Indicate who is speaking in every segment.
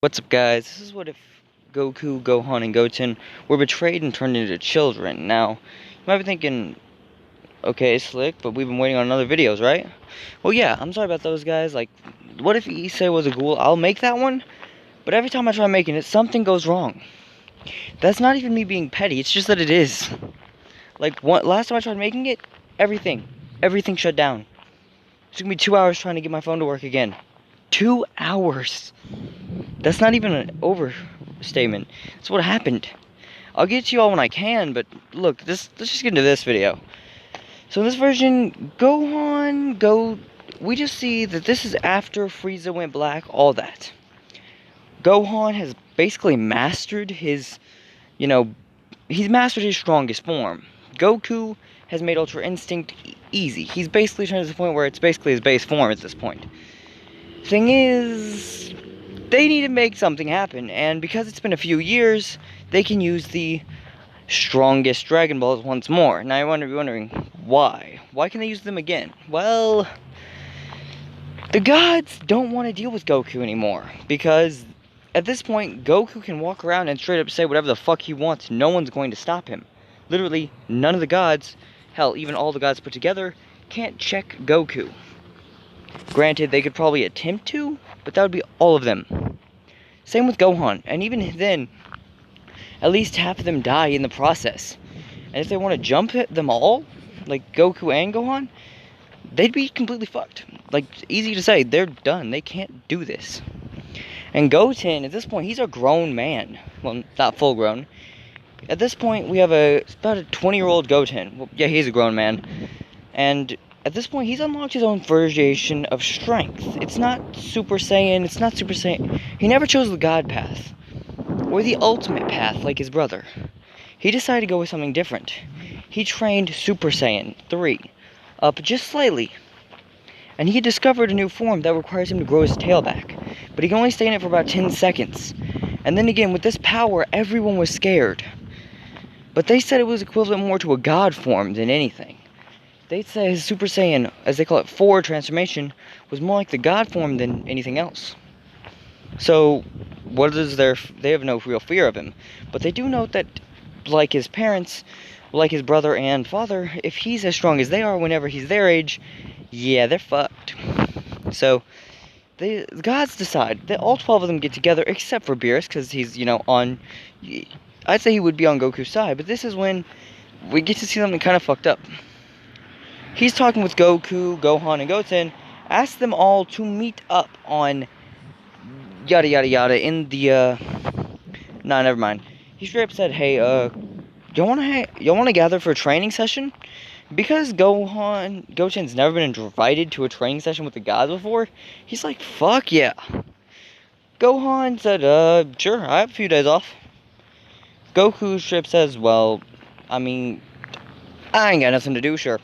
Speaker 1: What's up, guys? This is what if Goku, Gohan, and Goten were betrayed and turned into children. Now, you might be thinking, okay, slick, but we've been waiting on other videos, right? Well, yeah, I'm sorry about those guys. Like, what if Issei was a ghoul? I'll make that one, but every time I try making it, something goes wrong. That's not even me being petty, it's just that it is. Like, last time I tried making it, everything shut down. It took me 2 hours trying to get my phone to work again. 2 hours! That's not even an overstatement. That's what happened. I'll get to you all when I can, but look, let's just get into this video. So in this version, we just see that this is after Frieza went black, all that. Gohan has basically mastered his, he's mastered his strongest form. Goku has made Ultra Instinct easy. He's basically turned to the point where it's basically his base form at this point. Thing is, they need to make something happen, and because it's been a few years, they can use the strongest Dragon Balls once more. Now you're wondering, why? Why can they use them again? Well, the gods don't want to deal with Goku anymore, because at this point, Goku can walk around and straight up say whatever the fuck he wants. No one's going to stop him. Literally, none of the gods, hell, even all the gods put together, can't check Goku. Granted, they could probably attempt to, but that would be all of them. Same with Gohan, and even then, at least half of them die in the process. And if they want to jump them all, like Goku and Gohan, they'd be completely fucked. Like, easy to say, they're done. They can't do this. And Goten, at this point, he's a grown man. Well, not full grown. At this point, we have about a 20-year-old Goten. Well, yeah, he's a grown man. And at this point, he's unlocked his own version of strength. It's not Super Saiyan, it's not Super Saiyan. He never chose the God path, or the ultimate path like his brother. He decided to go with something different. He trained Super Saiyan 3, up just slightly. And he discovered a new form that requires him to grow his tail back. But he can only stay in it for about 10 seconds. And then again, with this power, everyone was scared. But they said it was equivalent more to a God form than anything. They'd say his Super Saiyan, as they call it, 4 transformation, was more like the God form than anything else. So, they have no real fear of him. But they do note that, like his parents, like his brother and father, if he's as strong as they are whenever he's their age, yeah, they're fucked. So, the gods decide that all 12 of them get together, except for Beerus, because he's, I'd say he would be on Goku's side, but this is when we get to see something kind of fucked up. He's talking with Goku, Gohan, and Goten, asks them all to meet up on yada yada yada in the, nah, never mind. He straight up said, hey, y'all wanna gather for a training session? Because Goten's never been invited to a training session with the gods before, he's like, fuck yeah. Gohan said, sure, I have a few days off. Goku straight says, well, I mean, I ain't got nothing to do, sure.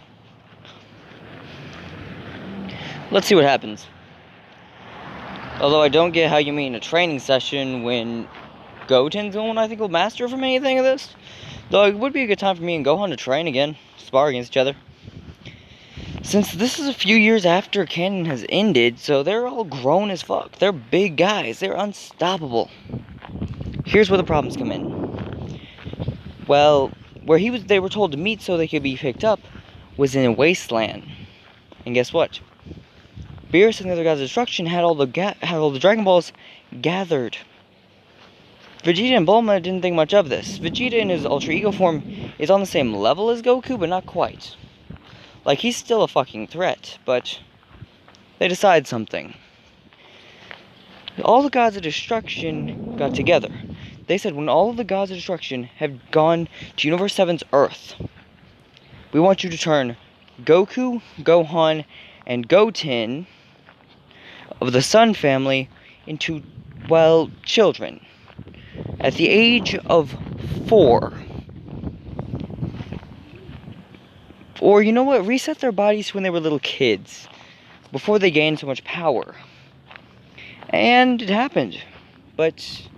Speaker 1: Let's see what happens. Although I don't get how you mean a training session when Goten's the one I think will master from anything of this. Though it would be a good time for me and Gohan to train again, spar against each other. Since this is a few years after canon has ended, so they're all grown as fuck. They're big guys, they're unstoppable. Here's where the problems come in. Well, where they were told to meet so they could be picked up was in a wasteland. And guess what? Beerus and the other gods of destruction had all the Dragon Balls gathered. Vegeta and Bulma didn't think much of this. Vegeta in his Ultra Ego form is on the same level as Goku, but not quite. Like, he's still a fucking threat, but they decide something. All the gods of destruction got together. They said, when all of the gods of destruction have gone to Universe 7's Earth, we want you to turn Goku, Gohan, and Goten of the Sun family into, well, children. At the age of 4. Or, you know what? Reset their bodies when they were little kids, before they gained so much power. And it happened. But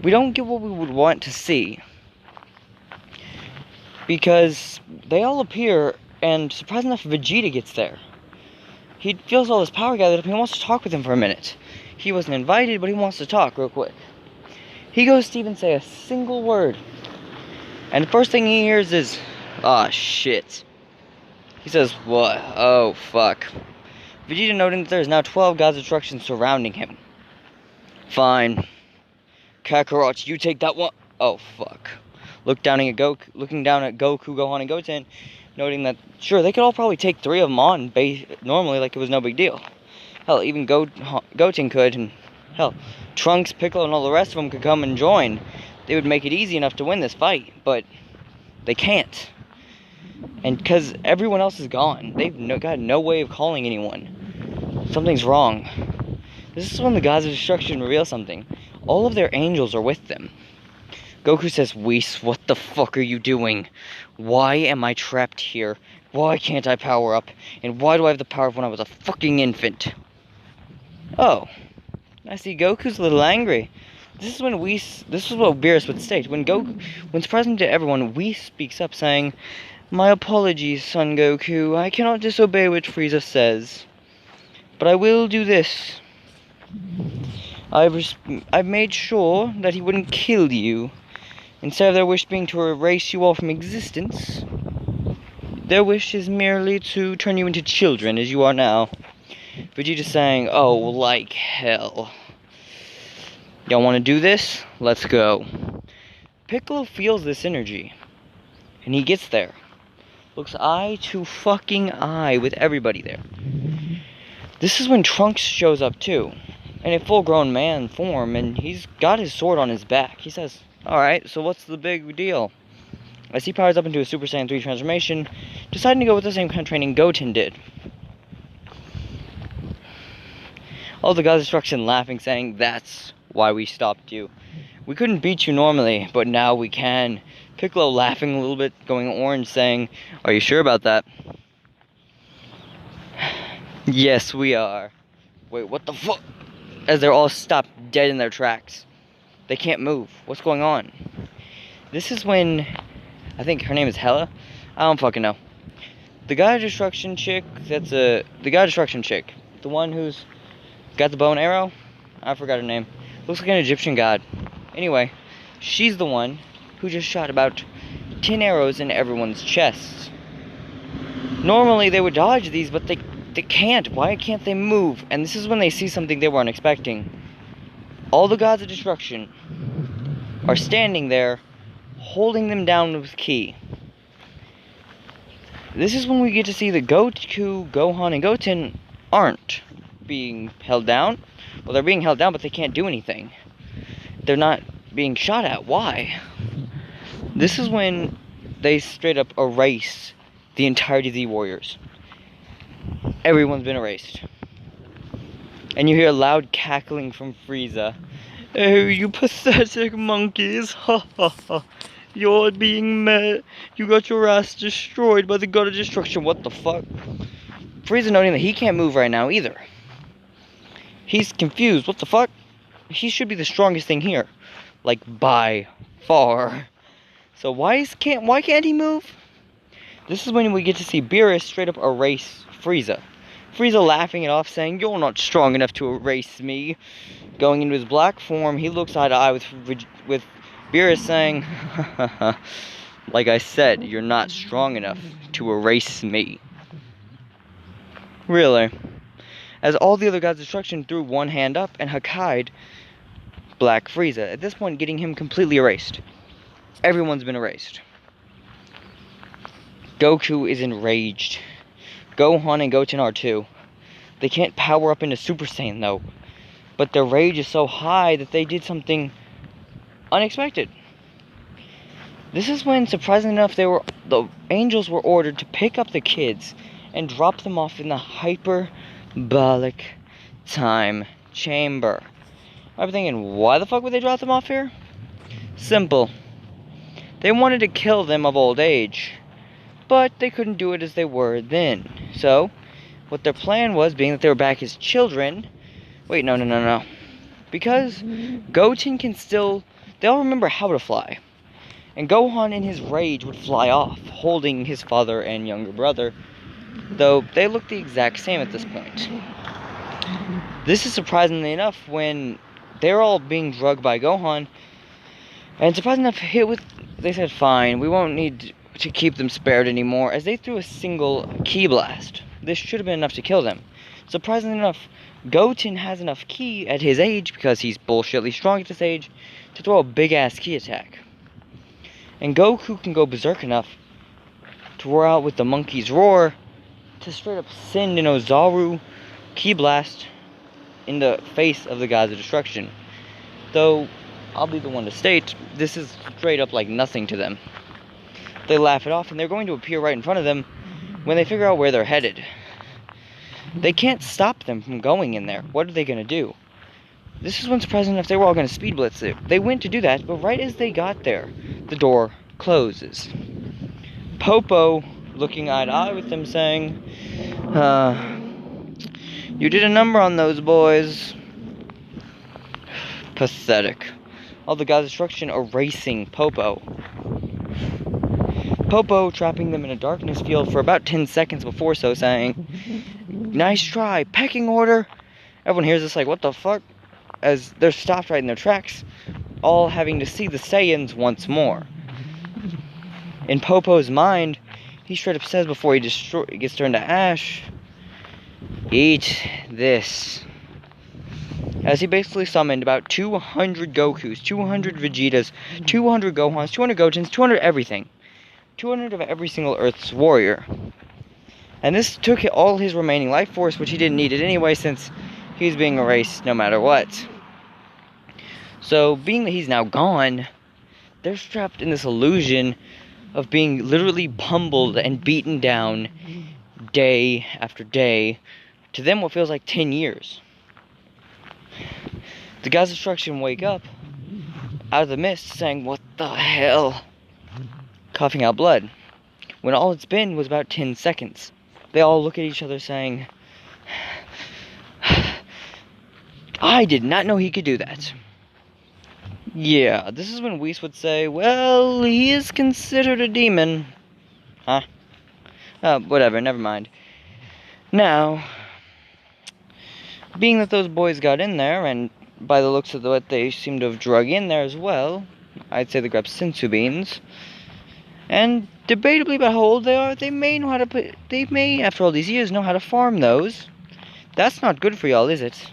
Speaker 1: we don't get what we would want to see. Because they all appear, and surprisingly enough, Vegeta gets there. He feels all his power gathered up, and he wants to talk with him for a minute. He wasn't invited, but he wants to talk real quick. He goes to even say a single word. And the first thing he hears is, "Ah, shit." He says, "What? Oh, fuck." Vegeta noting that there is now 12 gods of destruction surrounding him. "Fine. Kakarot, you take that one." Oh, fuck. Looking down at Goku, Gohan, and Goten, noting that, sure, they could all probably take 3 of them on normally like it was no big deal. Hell, even Goten could, and hell, Trunks, Piccolo, and all the rest of them could come and join. They would make it easy enough to win this fight, but they can't. And because everyone else is gone, they've got no way of calling anyone. Something's wrong. This is when the gods of destruction reveal something. All of their angels are with them. Goku says, "Whis, what the fuck are you doing? Why am I trapped here? Why can't I power up? And why do I have the power of when I was a fucking infant?" Oh, I see Goku's a little angry. This is what Beerus would state. When surprising to everyone, Whis speaks up saying, "My apologies, son Goku. I cannot disobey what Frieza says. But I will do this. I've made sure that he wouldn't kill you. Instead of their wish being to erase you all from existence, their wish is merely to turn you into children as you are now." Vegeta saying, "Oh, like hell. Y'all want to do this? Let's go." Piccolo feels this energy, and he gets there. Looks eye to fucking eye with everybody there. This is when Trunks shows up too, in a full-grown man form, and he's got his sword on his back. He says, "Alright, so what's the big deal?" As he powers up into a Super Saiyan 3 transformation, deciding to go with the same kind of training Goten did. All the gods of destruction laughing, saying, "That's why we stopped you. We couldn't beat you normally, but now we can." Piccolo laughing a little bit, going orange, saying, "Are you sure about that?" "Yes, we are." Wait, what the fuck? As they're all stopped dead in their tracks. They can't move. What's going on? This is when, I think her name is Hela? I don't fucking know. The God of Destruction chick, the God of Destruction chick. The one who's got the bow and arrow? I forgot her name. Looks like an Egyptian god. Anyway, she's the one who just shot about 10 arrows in everyone's chests. Normally they would dodge these, but they can't. Why can't they move? And this is when they see something they weren't expecting. All the gods of destruction are standing there, holding them down with ki. This is when we get to see that Goku, Gohan, and Goten aren't being held down. Well, they're being held down, but they can't do anything. They're not being shot at. Why? This is when they straight up erase the entirety of the warriors. Everyone's been erased. And you hear loud cackling from Frieza. "Oh, you pathetic monkeys. Ha ha ha. You're being mad. You got your ass destroyed by the God of Destruction." What the fuck? Frieza noting that he can't move right now either. He's confused. What the fuck? He should be the strongest thing here. Like, by far. So why can't he move? This is when we get to see Beerus straight up erase Frieza. Frieza laughing it off, saying, "You're not strong enough to erase me." Going into his black form, he looks eye to eye with Beerus, saying, "Like I said, you're not strong enough to erase me." Really? As all the other gods of destruction threw one hand up and Hakkai'd Black Frieza, at this point getting him completely erased. Everyone's been erased. Goku is enraged. Gohan and Goten are too. They can't power up into Super Saiyan though. But their rage is so high that they did something unexpected. This is when, surprisingly enough, the angels were ordered to pick up the kids and drop them off in the hyperbolic time chamber. I'm thinking, why the fuck would they drop them off here? Simple. They wanted to kill them of old age, but they couldn't do it as they were then. So, what their plan was, being that they were back as children... Wait, no. Because Goten can still... They all remember how to fly. And Gohan, in his rage, would fly off, holding his father and younger brother, though they look the exact same at this point. This is surprisingly enough when they're all being drugged by Gohan, and surprisingly enough, they said, fine, we won't need to keep them spared anymore, as they threw a single ki blast. This should have been enough to kill them. Surprisingly enough, Goten has enough ki at his age, because he's bullshitly strong at this age, to throw a big-ass ki attack. And Goku can go berserk enough to roar out with the monkey's roar to straight up send an Ozaru ki blast in the face of the gods of destruction. Though, I'll be the one to state, this is straight up like nothing to them. They laugh it off, and they're going to appear right in front of them when they figure out where they're headed. They can't stop them from going in there. What are they going to do? This is when, surprisingly enough, they were all going to speed blitz it. They went to do that, but right as they got there, the door closes. Popo, looking eye to eye with them, saying, you did a number on those boys. Pathetic. All the gods of destruction erasing Popo. Popo trapping them in a darkness field for about 10 seconds before so saying, nice try, pecking order. Everyone hears this like, what the fuck? As they're stopped right in their tracks, all having to see the Saiyans once more. In Popo's mind, he straight up says before he gets turned to ash, eat this. As he basically summoned about 200 Gokus, 200 Vegetas, 200 Gohans, 200 Gotens, 200 everything. 200 of every single Earth's warrior. And this took all his remaining life force, which he didn't need it anyway since he's being erased no matter what. So, being that he's now gone, they're trapped in this illusion of being literally pummeled and beaten down day after day. To them, what feels like 10 years. The gods of destruction wake up out of the mist saying, what the hell? Coughing out blood. When all it's been was about 10 seconds. They all look at each other saying, I did not know he could do that. Yeah, this is when Whis would say, well, he is considered a demon. Huh? Whatever, never mind. Now, being that those boys got in there, and by the looks of what they seem to have drug in there as well, I'd say they grabbed sensu beans. And debatably about how old they are, they may, after all these years, know how to farm those. That's not good for y'all, is it?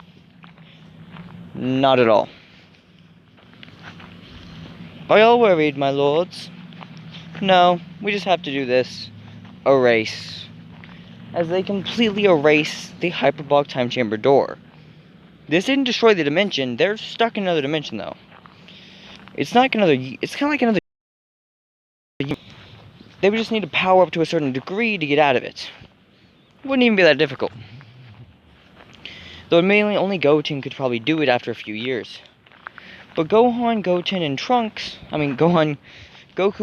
Speaker 1: Not at all. Are y'all worried, my lords? No, we just have to do this. Erase. As they completely erase the hyperbolic time chamber door. This didn't destroy the dimension, they're stuck in another dimension though. It's kind of like another. They would just need to power up to a certain degree to get out of it. It wouldn't even be that difficult. Though mainly only Goten could probably do it after a few years. But Gohan, Goten, and Goku,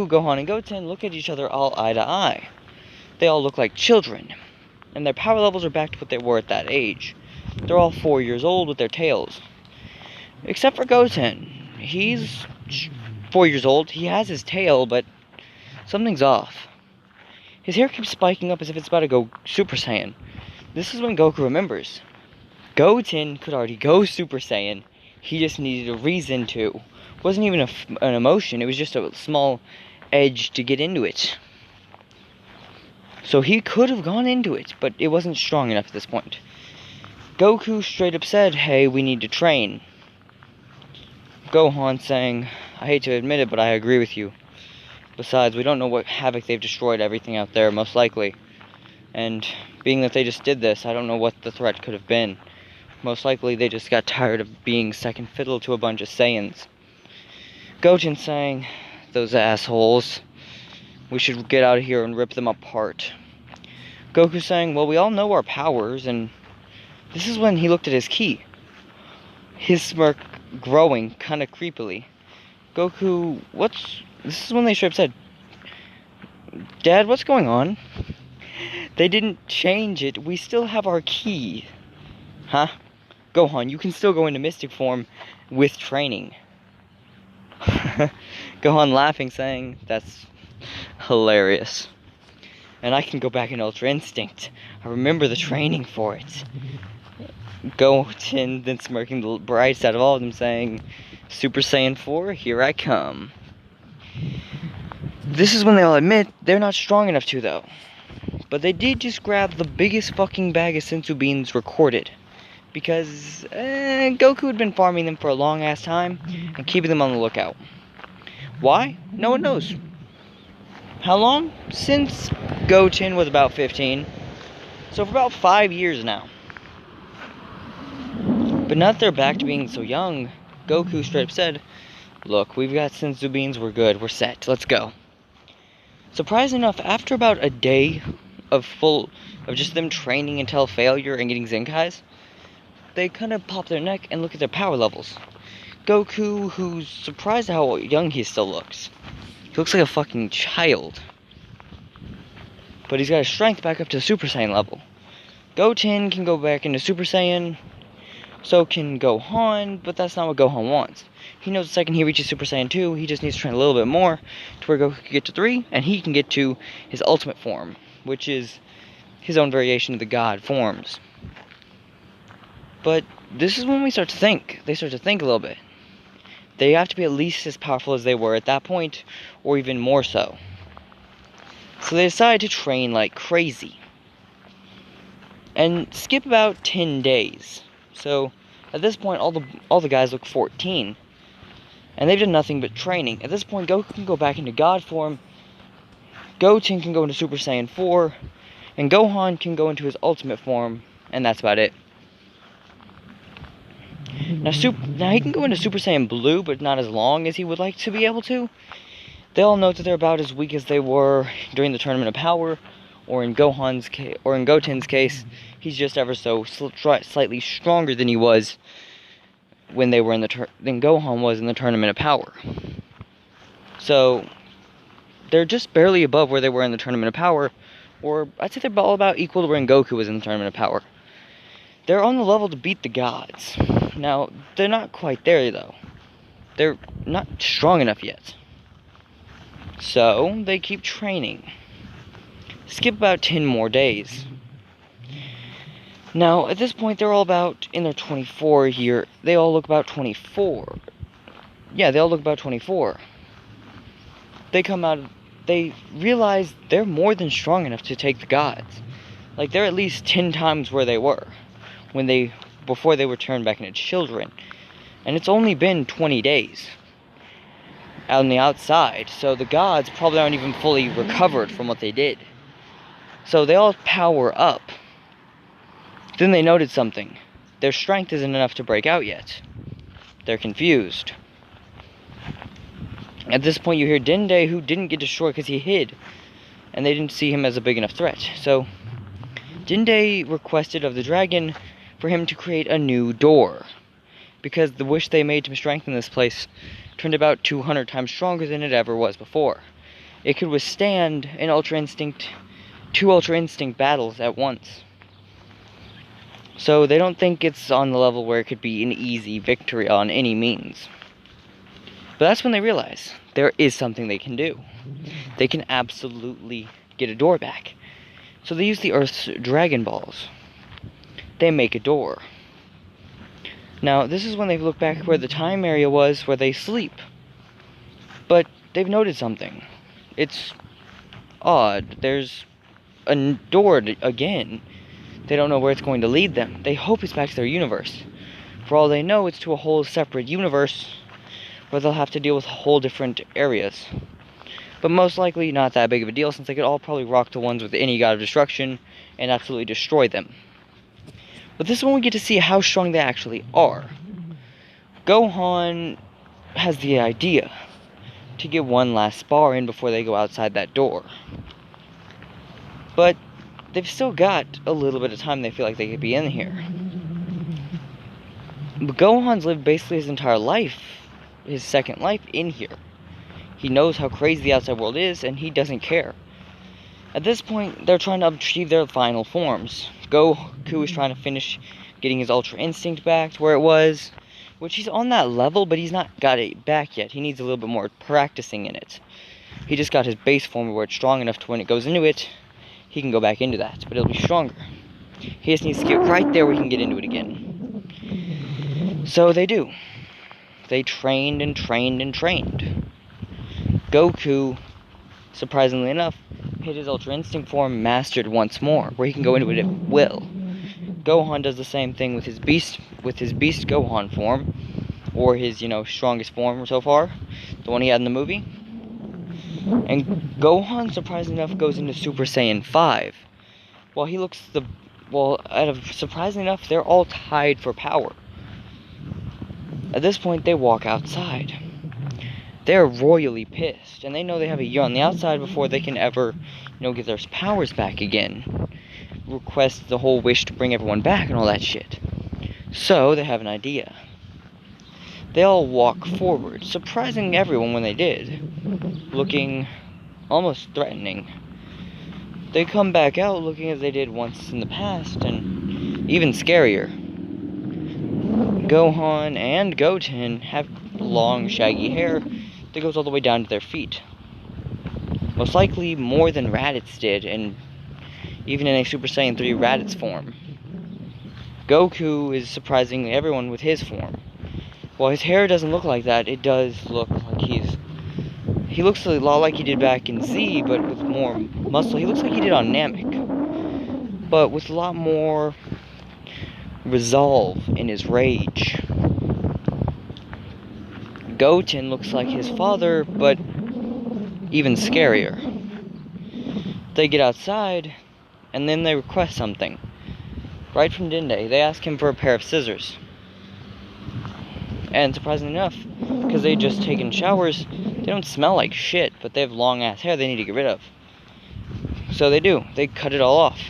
Speaker 1: Gohan, and Goten look at each other all eye to eye. They all look like children. And their power levels are back to what they were at that age. They're all 4 years old with their tails. Except for Goten. He's 4 years old. He has his tail, but something's off. His hair keeps spiking up as if it's about to go Super Saiyan. This is when Goku remembers. Goten could already go Super Saiyan. He just needed a reason to. It wasn't even an emotion. It was just a small edge to get into it. So he could have gone into it, but it wasn't strong enough at this point. Goku straight up said, hey, we need to train. Gohan saying, I hate to admit it, but I agree with you. Besides, we don't know what havoc they've destroyed everything out there, most likely. And being that they just did this, I don't know what the threat could have been. Most likely they just got tired of being second fiddle to a bunch of Saiyans. Goten saying, those assholes, we should get out of here and rip them apart. Goku saying, well, we all know our powers, and this is when he looked at his ki. His smirk growing kind of creepily. Goku, this is when they straight up said, Dad, what's going on? They didn't change it. We still have our ki. Huh? Gohan, you can still go into mystic form with training. Gohan laughing, saying, that's hilarious. And I can go back in Ultra Instinct. I remember the training for it. Goten then smirking the brightest out of all of them, saying, Super Saiyan 4, here I come. This is when they all admit they're not strong enough to, though. But they did just grab the biggest fucking bag of senzu beans recorded. Because Goku had been farming them for a long ass time and keeping them on the lookout. Why? No one knows. How long? Since Goten was about 15. So for about 5 years now. But now that they're back to being so young, Goku straight up said, look, we've got senzu beans, we're good, we're set, let's go. Surprisingly enough, after about a day of just them training until failure and getting Zenkais, they kind of pop their neck and look at their power levels. Goku, who's surprised at how young he still looks. He looks like a fucking child. But he's got his strength back up to Super Saiyan level. Goten can go back into Super Saiyan, so can Gohan, but that's not what Gohan wants. He knows the second he reaches Super Saiyan 2, he just needs to train a little bit more to where Goku can get to 3, and he can get to his ultimate form, which is his own variation of the God forms. But this is when we start to think. They start to think a little bit. They have to be at least as powerful as they were at that point, or even more so. So they decide to train like crazy. And skip about 10 days. So at this point, all the guys look 14. And they've done nothing but training. At this point, Goku can go back into God form. Goten can go into Super Saiyan 4. And Gohan can go into his ultimate form. And that's about it. Now he can go into Super Saiyan Blue, but not as long as he would like to be able to. They all know that they're about as weak as they were during the Tournament of Power. Or in Goten's case, he's just ever so slightly stronger than he was when they were than Gohan was in the Tournament of Power. So they're just barely above where they were in the Tournament of Power, or I'd say they're all about equal to where Goku was in the Tournament of Power. They're on the level to beat the gods. Now, they're not quite there though. They're not strong enough yet. So they keep training. Skip about 10 more days. Now, at this point, they're all about in their 24 year. They all look about 24. Yeah, they all look about 24. They realize they're more than strong enough to take the gods. Like, they're at least 10 times where they were before they were turned back into children. And it's only been 20 days out on the outside, so the gods probably aren't even fully recovered from what they did. So they all power up. Then they noted something. Their strength isn't enough to break out yet. They're confused. At this point you hear Dende, who didn't get destroyed because he hid, and they didn't see him as a big enough threat. So Dende requested of the dragon for him to create a new door, because the wish they made to strengthen this place turned about 200 times stronger than it ever was before. It could withstand an two Ultra Instinct battles at once. So they don't think it's on the level where it could be an easy victory on any means. But that's when they realize there is something they can do. They can absolutely get a door back. So they use the Earth's Dragon Balls. They make a door. Now, this is when they look back where the time area was where they sleep. But they've noted something. It's odd. There's a door again. They don't know where it's going to lead them. They hope it's back to their universe. For all they know, it's to a whole separate universe where they'll have to deal with whole different areas. But most likely not that big of a deal, since they could all probably rock the ones with any god of destruction and absolutely destroy them. But this is when we get to see how strong they actually are. Gohan has the idea to get one last spar in before they go outside that door. But they've still got a little bit of time they feel like they could be in here. But Gohan's lived basically his entire life, his second life, in here. He knows how crazy the outside world is, and he doesn't care. At this point, they're trying to achieve their final forms. Goku is trying to finish getting his Ultra Instinct back to where it was, which he's on that level, but he's not got it back yet. He needs a little bit more practicing in it. He just got his base form where it's strong enough to when it goes into it, he can go back into that, but it'll be stronger. He just needs to get right there where he can get into it again. So they do. They trained and trained and trained. Goku, surprisingly enough, hit his Ultra Instinct form mastered once more, where he can go into it at will. Gohan does the same thing with his Beast Gohan form, or his, strongest form so far, the one he had in the movie. And Gohan, surprisingly enough, goes into Super Saiyan 5. Surprisingly enough, they're all tied for power. At this point, they walk outside. They're royally pissed, and they know they have a year on the outside before they can ever, get their powers back again. Request the whole wish to bring everyone back and all that shit. So, they have an idea. They all walk forward, surprising everyone when they did, looking almost threatening. They come back out looking as they did once in the past, and even scarier. Gohan and Goten have long, shaggy hair that goes all the way down to their feet. Most likely more than Raditz did, and even in a Super Saiyan 3 Raditz form. Goku is surprising everyone with his form. While his hair doesn't look like that, it does look like he looks a lot like he did back in Z, but with more muscle. He looks like he did on Namek, but with a lot more resolve in his rage. Goten looks like his father, but even scarier. They get outside, and then they request something. Right from Dende, they ask him for a pair of scissors. And surprisingly enough, because they just taken showers, they don't smell like shit, but they have long ass hair they need to get rid of. So they do. They cut it all off.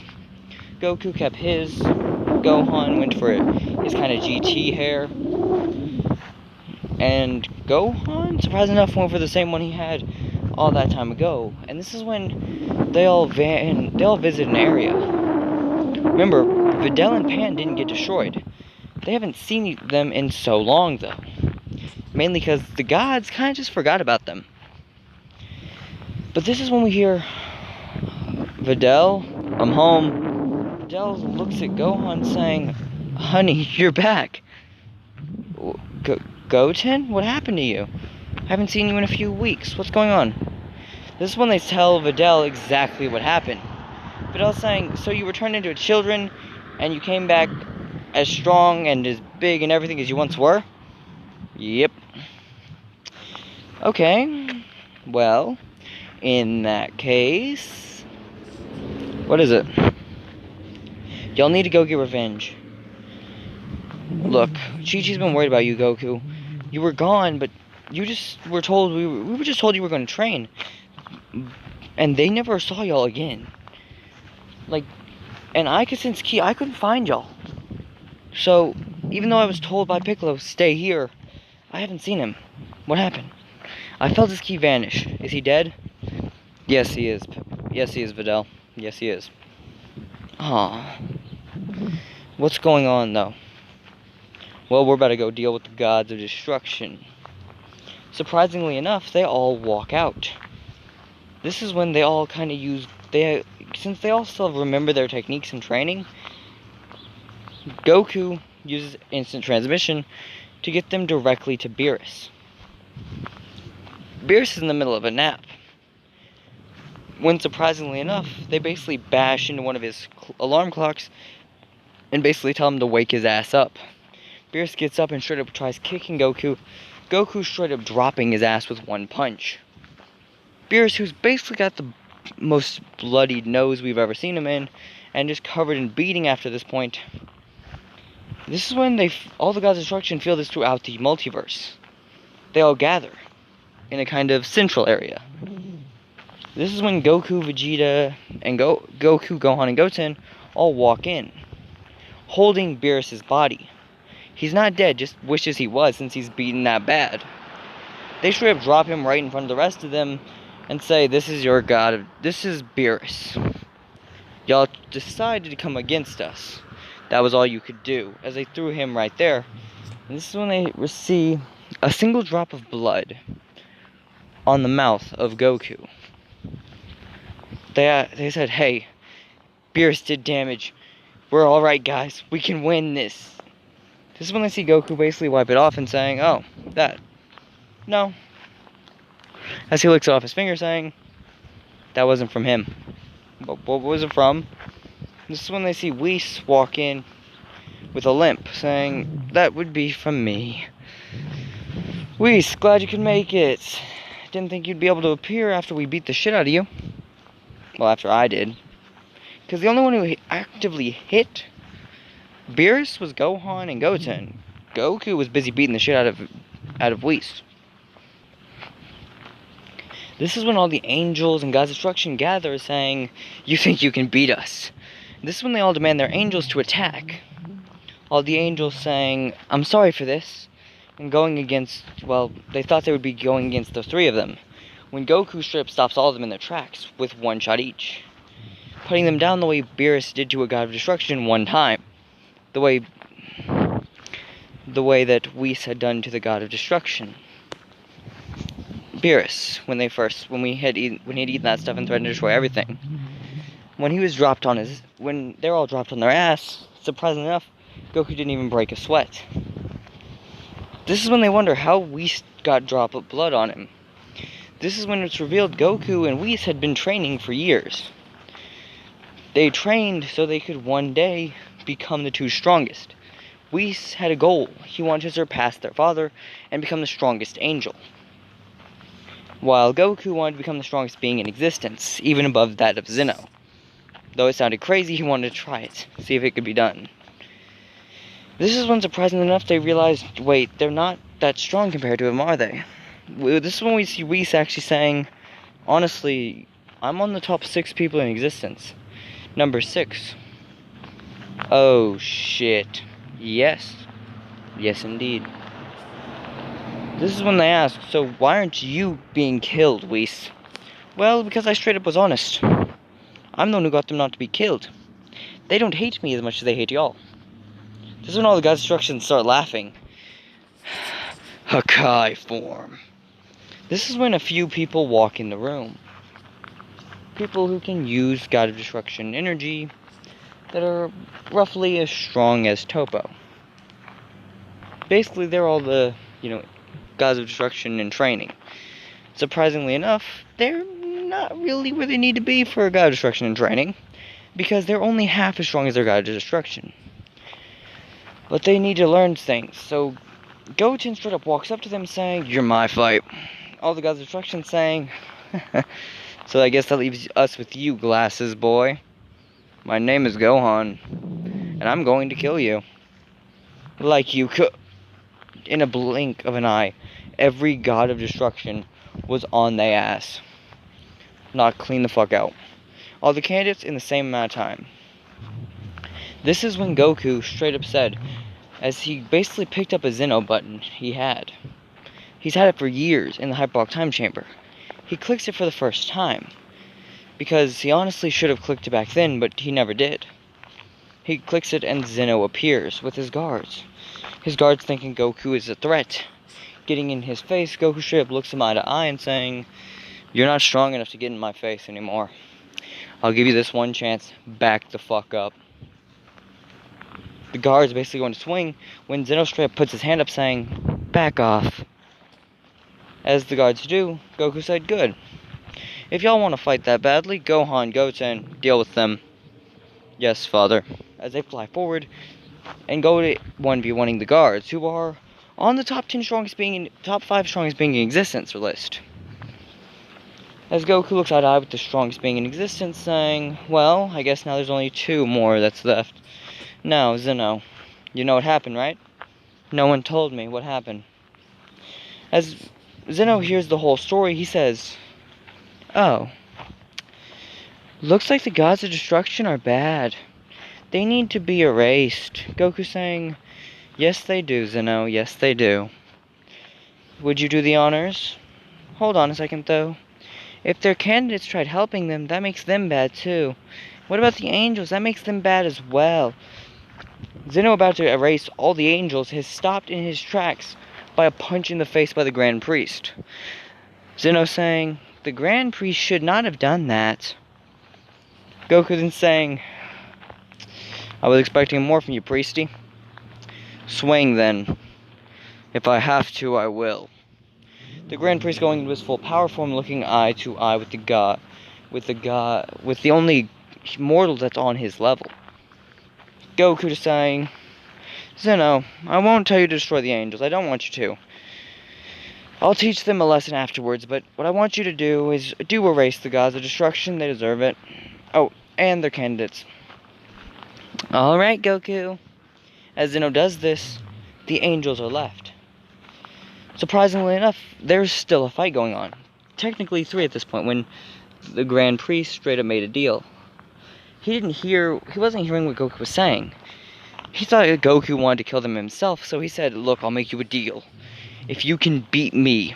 Speaker 1: Goku kept his. Gohan went for his kind of GT hair. And Gohan, surprisingly enough, went for the same one he had all that time ago. And this is when they all visit an area. Remember, Videl and Pan didn't get destroyed. They haven't seen them in so long, though. Mainly because the gods kind of just forgot about them. But this is when we hear Videl, I'm home. Videl looks at Gohan saying, honey, you're back. Goten? What happened to you? I haven't seen you in a few weeks. What's going on? This is when they tell Videl exactly what happened. Videl's saying, so you returned into children, and you came back as strong and as big and everything as you once were? Yep. Okay. Well, in that case... What is it? Y'all need to go get revenge. Look, Chi-Chi's been worried about you, Goku. You were gone, but you just were told we were just told you were going to train. And they never saw y'all again. And I could sense Ki, I couldn't find y'all. So, even though I was told by Piccolo, stay here, I haven't seen him. What happened? I felt his Ki vanish. Is he dead? Yes, he is. Yes, he is, Videl. Yes, he is. Aw. What's going on, though? Well, we're about to go deal with the gods of destruction. Surprisingly enough, they all walk out. This is when they all kind of use... Since they all still remember their techniques and training, Goku uses instant transmission to get them directly to Beerus. Beerus is in the middle of a nap. When, surprisingly enough, they basically bash into one of his alarm clocks and basically tell him to wake his ass up. Beerus gets up and straight up tries kicking Goku. Goku straight up dropping his ass with one punch. Beerus, who's basically got the most bloodied nose we've ever seen him in, and just covered in beating after this point. This is when all the gods of destruction feel this throughout the multiverse. They all gather in a kind of central area. This is when Goku, Vegeta, and Goku, Gohan, and Goten all walk in, holding Beerus' body. He's not dead, just wishes he was since he's beaten that bad. They straight up drop him right in front of the rest of them and say, this is your god, this is Beerus. Y'all decided to come against us. That was all you could do, as they threw him right there. And this is when they see a single drop of blood on the mouth of Goku. They said, hey, Beerus did damage. We're alright, guys. We can win this. This is when they see Goku basically wipe it off and saying, oh, that. No. As he licks off his finger saying, that wasn't from him. But what was it from? This is when they see Whis walk in with a limp, saying, that would be from me. Whis, glad you could make it. Didn't think you'd be able to appear after we beat the shit out of you. Well, after I did. Because the only one who actively hit Beerus was Gohan and Goten. Goku was busy beating the shit out of Whis. This is when all the angels and God's destruction gather saying, you think you can beat us. This is when they all demand their angels to attack. All the angels saying, I'm sorry for this. And going against, well, they thought they would be going against the three of them. When Goku straight up stops all of them in their tracks with one shot each. Putting them down the way Beerus did to a God of Destruction one time. The way that Whis had done to the God of Destruction. Beerus, when he had eaten that stuff and threatened to destroy everything. When they're all dropped on their ass, surprisingly enough, Goku didn't even break a sweat. This is when they wonder how Whis got a drop of blood on him. This is when it's revealed Goku and Whis had been training for years. They trained so they could one day become the two strongest. Whis had a goal. He wanted to surpass their father and become the strongest angel. While Goku wanted to become the strongest being in existence, even above that of Zeno. Though it sounded crazy, he wanted to try it, see if it could be done. This is when, surprisingly enough, they realized, wait, they're not that strong compared to him, are they? This is when we see Whis actually saying, honestly, I'm on the top 6 people in existence. Number 6. Oh, shit. Yes. Yes, indeed. This is when they ask, so why aren't you being killed, Whis? Well, because I straight up was honest. I'm the one who got them not to be killed. They don't hate me as much as they hate y'all. This is when all the God's destructions start laughing. Hakai form. This is when a few people walk in the room. People who can use God of Destruction energy that are roughly as strong as Popo. Basically, they're all the, Gods of Destruction in training. Surprisingly enough, they're not really where they need to be for a God of Destruction in training, because they're only half as strong as their God of Destruction. But they need to learn things, so Goten straight up walks up to them saying, you're my fight. All the Gods of Destruction saying, so I guess that leaves us with you, glasses boy. My name is Gohan, and I'm going to kill you. Like you could. In a blink of an eye, every God of Destruction was on their ass. Knocked clean the fuck out. All the candidates in the same amount of time. This is when Goku straight up said, as he basically picked up a Zeno button he had. He's had it for years in the Hyperbolic Time Chamber. He clicks it for the first time. Because he honestly should have clicked it back then, but he never did. He clicks it and Zeno appears with his guards. His guards thinking Goku is a threat. Getting in his face, Goku straight up looks him eye to eye and saying, you're not strong enough to get in my face anymore. I'll give you this one chance. Back the fuck up. The guard's basically going to swing when Zeno straight up puts his hand up saying, back off. As the guards do, Goku said, good. If y'all want to fight that badly, Gohan, Goten, deal with them. Yes, father. As they fly forward and go to 1v1ing the guards, who are on the top 5 strongest being in existence list. As Goku looks eye to eye with the strongest being in existence, saying, well, I guess now there's only 2 more that's left. Now, Zeno, you know what happened, right? No one told me what happened. As Zeno hears the whole story, he says, oh, looks like the Gods of Destruction are bad. They need to be erased. Goku saying, yes they do, Zeno, yes they do. Would you do the honors? Hold on a second though. If their candidates tried helping them, that makes them bad too. What about the angels? That makes them bad as well. Zeno, about to erase all the angels, is stopped in his tracks by a punch in the face by the Grand Priest. Zeno saying, the Grand Priest should not have done that. Goku then saying, I was expecting more from you, Priesty. Swing then. If I have to, I will. The Grand Priest going into his full power form, looking eye to eye with the only mortal that's on his level. Goku is saying, Zeno, I won't tell you to destroy the angels. I don't want you to. I'll teach them a lesson afterwards, but what I want you to do is erase the gods of destruction. They deserve it. Oh, and their candidates. Alright, Goku. As Zeno does this, the angels are left. Surprisingly enough, there's still a fight going on. Technically 3 at this point, when the Grand Priest straight up made a deal. He wasn't hearing what Goku was saying. He thought Goku wanted to kill them himself, so he said, look, I'll make you a deal. If you can beat me,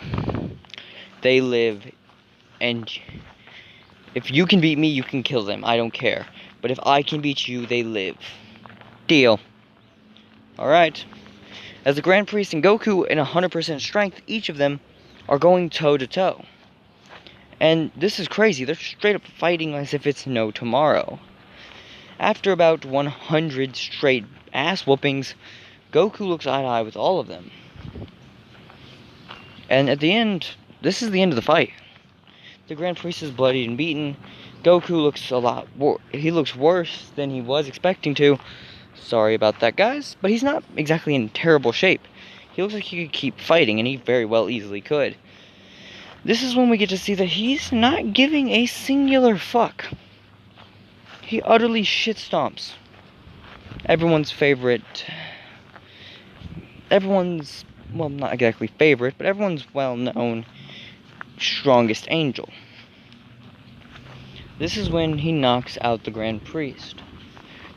Speaker 1: they live, and if you can beat me, you can kill them, I don't care. But if I can beat you, they live. Deal. Alright. As the Grand Priest and Goku in 100% strength, each of them are going toe-to-toe. And this is crazy, they're straight up fighting as if it's no tomorrow. After about 100 straight ass whoopings, Goku looks eye-to-eye with all of them. And at the end, this is the end of the fight. The Grand Priest is bloodied and beaten. Goku looks he looks worse than he was expecting to. Sorry about that, guys, but he's not exactly in terrible shape. He looks like he could keep fighting, and he very well easily could. This is when we get to see that he's not giving a singular fuck. He utterly shit-stomps everyone's, well, not exactly favorite, but everyone's well-known strongest angel. This is when he knocks out the Grand Priest.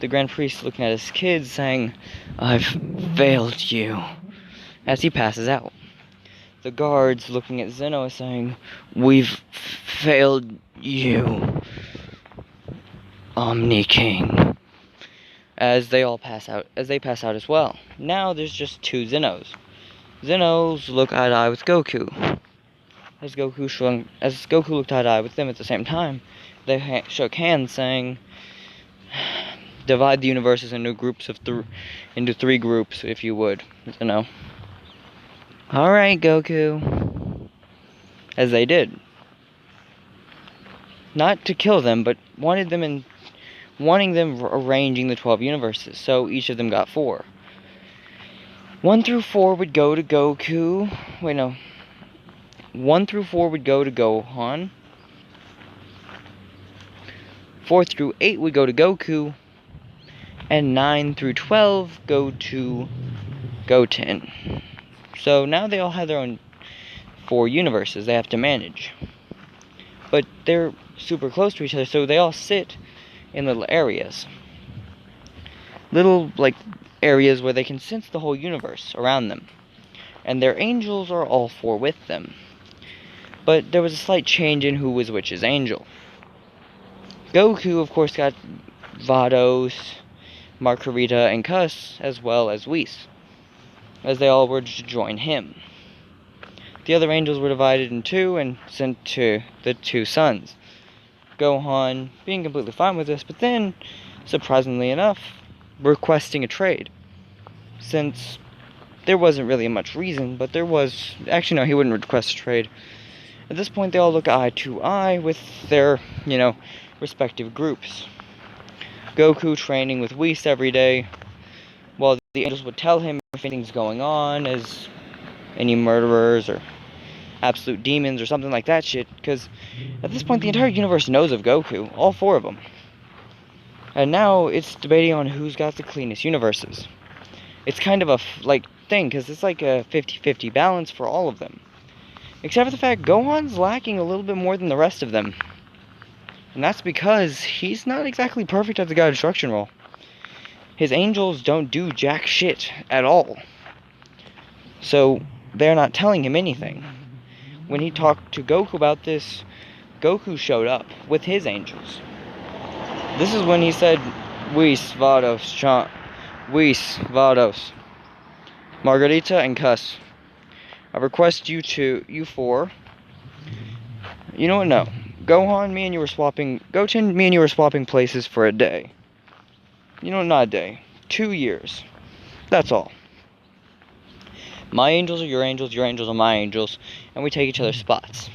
Speaker 1: The Grand Priest looking at his kids saying, I've failed you, as he passes out. The guards looking at Zeno saying, we've failed you, Omni King. As they pass out as well. Now there's just 2 Zenos. Zenos look eye to eye with Goku. As Goku looked eye to eye with them at the same time, they shook hands saying, divide the universes into groups of into 3 groups, if you would, Zeno. Alright, Goku. As they did. Not to kill them, but wanting them arranging the 12 universes, so each of them got 4. 1 through 4 would go to Goku. 1 through 4 would go to Gohan. 4 through 8 would go to Goku. And 9 through 12 go to Goten. So now they all have their own 4 universes they have to manage. But they're super close to each other, so they all sit in little areas. Little, areas where they can sense the whole universe around them. And their angels are all 4 with them. But there was a slight change in who was which's angel. Goku, of course, got Vados, Margarita, and Cuss, as well as Whis, as they all were to join him. The other angels were divided in 2 and sent to the 2 sons. Gohan being completely fine with this, but then, surprisingly enough, requesting a trade. Since there wasn't really much reason, but there was... Actually, no, he wouldn't request a trade. At this point, they all look eye to eye with their, respective groups. Goku training with Whis every day, while the angels would tell him if anything's going on, as any murderers or absolute demons or something like that shit, because at this point the entire universe knows of Goku, all 4 of them. And now it's debating on who's got the cleanest universes. It's kind of a thing, because it's like a 50-50 balance for all of them. Except for the fact Gohan's lacking a little bit more than the rest of them. And that's because he's not exactly perfect at the God Destruction role. His angels don't do jack shit at all. So they're not telling him anything. When he talked to Goku about this, Goku showed up with his angels. This is when he said, Whis, Vados, Margarita, and Cuss. I request you 4. You know what? No. Gohan, me and you were swapping... Goten, me and you were swapping places for a day. You know, not a day. 2 years. That's all. My angels are your angels are my angels, and we take each other's spots.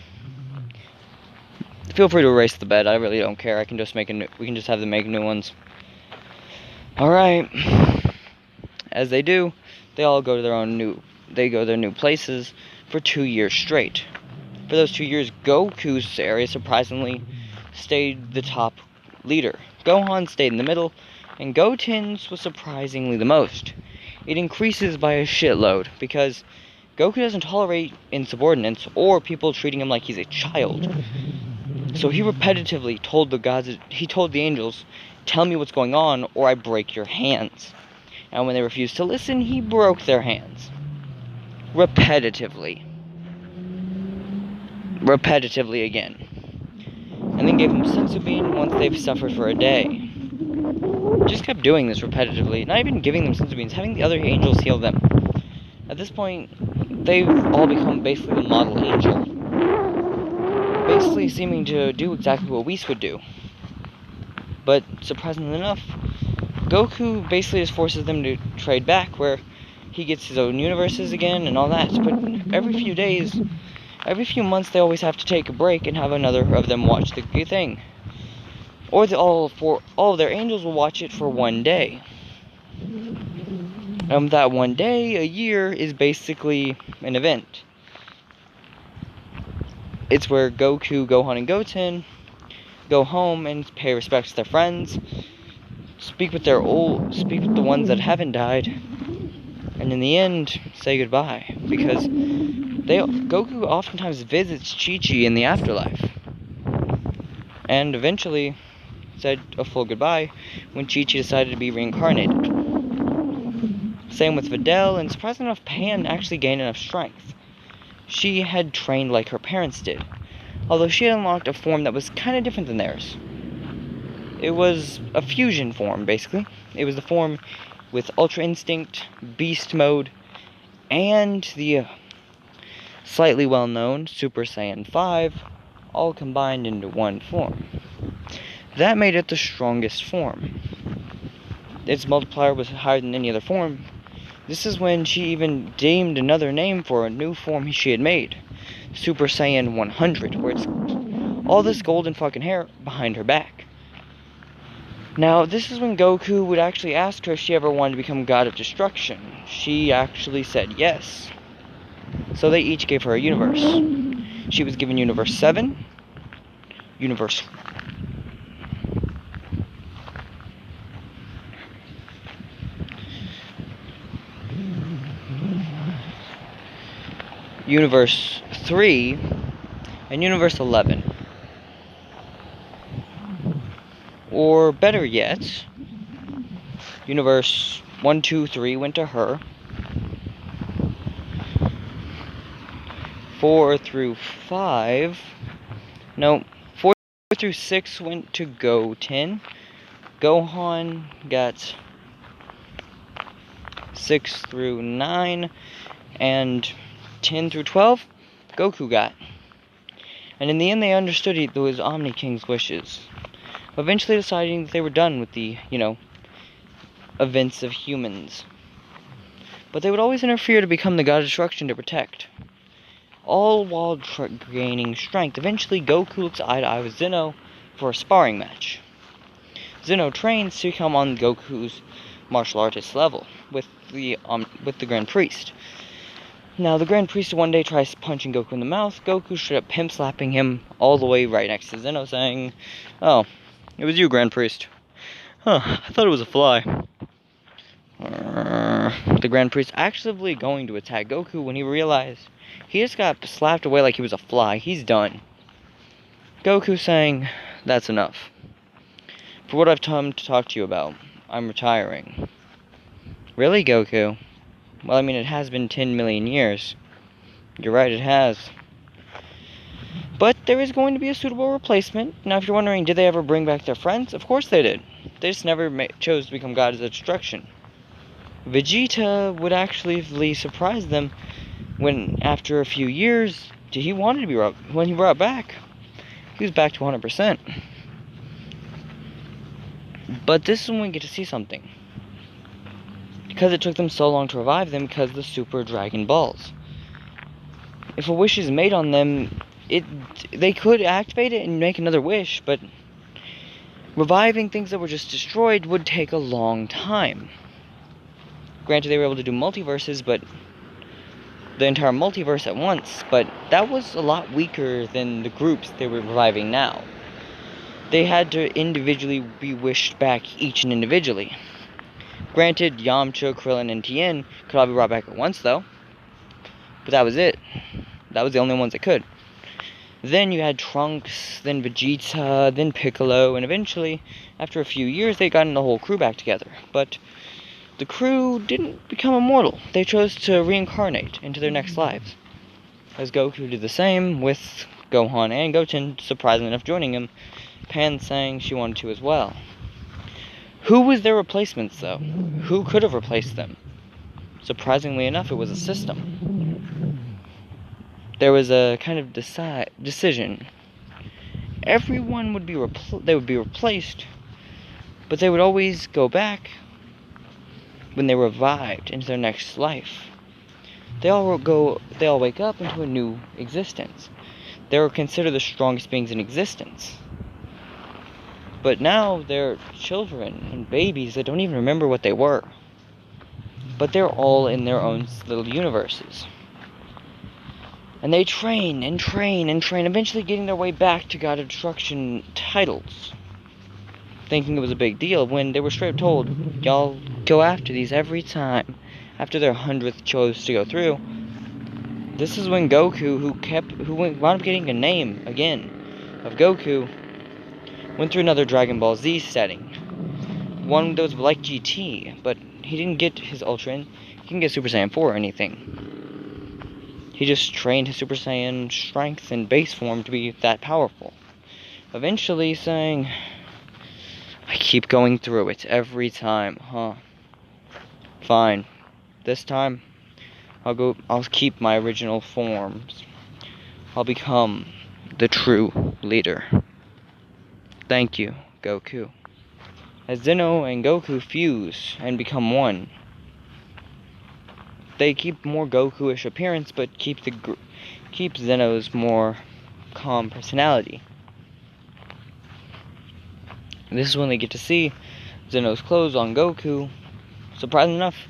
Speaker 1: Feel free to erase the bed. I really don't care. I can just make we can just have them make new ones. All right. As they do, they all go to their new places for 2 years straight. For those 2 years, Goku's area surprisingly stayed the top leader. Gohan stayed in the middle, and Goten's was surprisingly the most. It increases by a shitload because Goku doesn't tolerate insubordinates or people treating him like he's a child. So he repetitively told the angels, "Tell me what's going on or I break your hands." And when they refused to listen, he broke their hands. Repetitively again. And then gave them senzu bean once they've suffered for a day. Just kept doing this repetitively, not even giving them senzu beans, having the other angels heal them. At this point, they've all become basically the model angel. Basically seeming to do exactly what Whis would do. But surprisingly enough, Goku basically just forces them to trade back, where he gets his own universes again and all that. But every few months, they always have to take a break and have another of them watch the thing. Or all of their angels will watch it for one day. That one day, a year, is basically an event. It's where Goku, Gohan, and Goten go home and pay respects to their friends, speak with the ones that haven't died, and in the end, say goodbye. Because Goku oftentimes visits Chi-Chi in the afterlife. And eventually said a full goodbye when Chi-Chi decided to be reincarnated. Same with Videl, and surprisingly enough, Pan actually gained enough strength. She had trained like her parents did, although she had unlocked a form that was kind of different than theirs. It was a fusion form, basically. It was the form with Ultra Instinct, Beast Mode, and the slightly well-known Super Saiyan 5, all combined into one form. That made it the strongest form. Its multiplier was higher than any other form. This is when she even deemed another name for a new form she had made, Super Saiyan 100, where it's all this golden fucking hair behind her back. Now, this is when Goku would actually ask her if she ever wanted to become God of Destruction. She actually said yes. So they each gave her a universe. She was given Universe 7, Universe Universe 3, and Universe 11. Or better yet, Universe 1, 2, 3 went to her. 4 through 5, no, 4 through 6 went to Goten. Gohan got 6 through 9, and 10 through 12, Goku got. And in the end, they understood it was Omni King's wishes, eventually deciding that they were done with the, events of humans. But they would always interfere to become the God of Destruction to protect. All while gaining strength. Eventually, Goku looks eye to eye with Zeno for a sparring match. Zeno trains to become on Goku's martial artist level with the Grand Priest. Now, the Grand Priest one day tries punching Goku in the mouth. Goku straight up pimp slapping him all the way right next to Zeno, saying, "Oh, it was you, Grand Priest. Huh, I thought it was a fly." The Grand Priest actively going to attack Goku when he realized he just got slapped away like he was a fly. He's done. Goku saying, "That's enough. For what I've come to talk to you about, I'm retiring." Really, Goku? Well, I mean, it has been 10 million years. You're right, it has. But there is going to be a suitable replacement. Now, if you're wondering, did they ever bring back their friends? Of course they did. They just never chose to become gods of destruction. Vegeta would actually surprise them when, after a few years, he wanted to be when he brought back. He was back to 100%. But this is when we get to see something. because it took them so long to revive them because of the Super Dragon Balls. If a wish is made on them, they could activate it and make another wish, but reviving things that were just destroyed would take a long time. Granted, they were able to do multiverses, but the entire multiverse at once, but that was a lot weaker than the groups they were reviving now. They had to individually be wished back each and individually. Granted, Yamcha, Krillin, and Tien could all be brought back at once, though. But that was it. That was the only ones that could. Then you had Trunks, then Vegeta, then Piccolo, and eventually, after a few years, they got the whole crew back together. But the crew didn't become immortal. They chose to reincarnate into their next lives. As Goku did the same with Gohan and Goten, surprisingly enough joining him, Pan saying she wanted to as well. Who was their replacements, though? Who could have replaced them? Surprisingly enough, it was a system. There was a kind of decision. Everyone would be replaced, but they would always go back when they revived into their next life. They all wake up into a new existence. They were considered the strongest beings in existence. But now they're children and babies that don't even remember what they were. But they're all in their own little universes. And they train and train and train, eventually getting their way back to God of Destruction titles. Thinking it was a big deal when they were straight up told, y'all go after these every time. After their 100th chose to go through. This is when Goku, who wound up getting a name again of Goku, went through another Dragon Ball Z setting. One that was like GT, but he didn't get his Ultra in. He didn't get Super Saiyan 4 or anything. He just trained his Super Saiyan strength and base form to be that powerful. Eventually saying, I keep going through it every time, huh? Fine. This time, I'll keep my original forms. I'll become the true leader. Thank you, Goku. As Zeno and Goku fuse and become one, they keep more Goku-ish appearance, but keep Zeno's more calm personality. This is when they get to see Zeno's clothes on Goku. Surprisingly enough,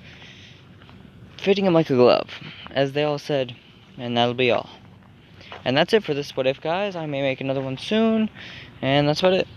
Speaker 1: fitting him like a glove, as they all said, and that'll be all. And that's it for this What If, guys. I may make another one soon, and that's about it.